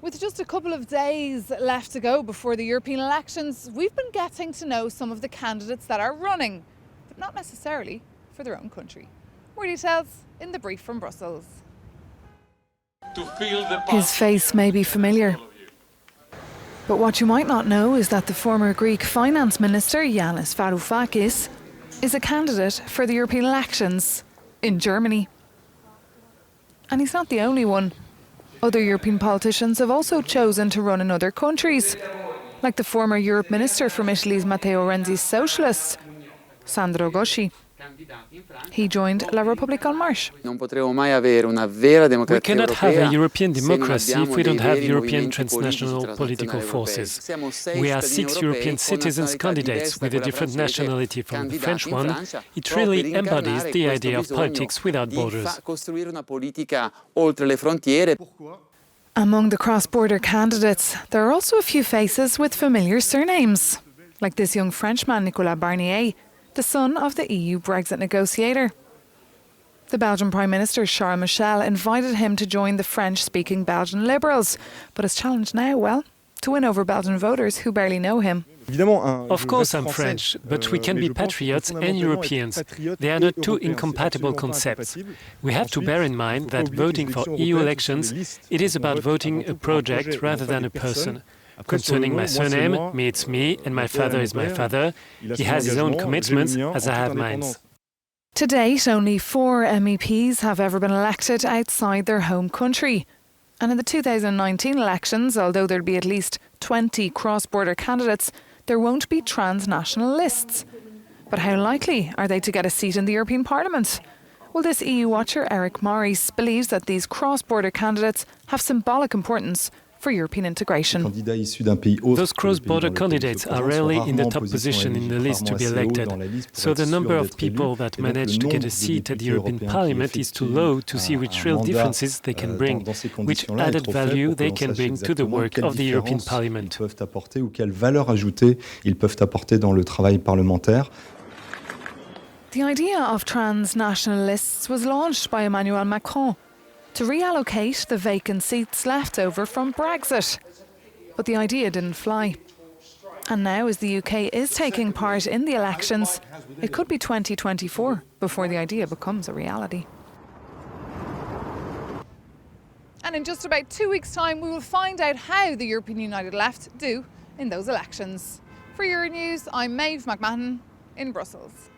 With just a couple of days left to go before the European elections, we've been getting to know some of the candidates that are running, but not necessarily for their own country. More details in the brief from Brussels. His face may be familiar, but what you might not know is that the former Greek finance minister, Yannis Varoufakis, is a candidate for the European elections in Germany. And he's not the only one. Other European politicians have also chosen to run in other countries, like the former Europe minister from Italy's Matteo Renzi's socialists, Sandro Gosci. He joined La Repubblica en Marche. We cannot have a European democracy if we don't have European transnational political forces. We are 6 European citizens candidates with a different nationality from the French one. It really embodies the idea of politics without borders. Among the cross-border candidates, there are also a few faces with familiar surnames, like this young Frenchman, Nicolas Barnier, the son of the EU Brexit negotiator. The Belgian Prime Minister, Charles Michel, invited him to join the French-speaking Belgian Liberals, but his challenge now, well, to win over Belgian voters who barely know him. Of course I'm French, but we can be patriots and Europeans. They are not two incompatible concepts. We have to bear in mind that voting for EU elections, it is about voting a project rather than a person. Concerning my surname, me it's me, and my father is my father. He has his own commitments, as I have mine. To date, only 4 MEPs have ever been elected outside their home country. And in the 2019 elections, although there'll be at least 20 cross-border candidates, there won't be transnational lists. But how likely are they to get a seat in the European Parliament? Well, this EU watcher, Eric Maurice, believes that these cross-border candidates have symbolic importance for European integration. Those cross-border candidates are rarely in the top position in the list to be elected, so the number of people that manage to get a seat at the European Parliament is too low to see which real differences they can bring, which added value they can bring to the work of the European Parliament. The idea of transnational lists was launched by Emmanuel Macron to reallocate the vacant seats left over from Brexit. But the idea didn't fly. And now, as the UK is taking part in the elections, it could be 2024 before the idea becomes a reality. And in just about 2 weeks' time, we will find out how the European United Left do in those elections. For Euronews, I'm Maeve McMahon in Brussels.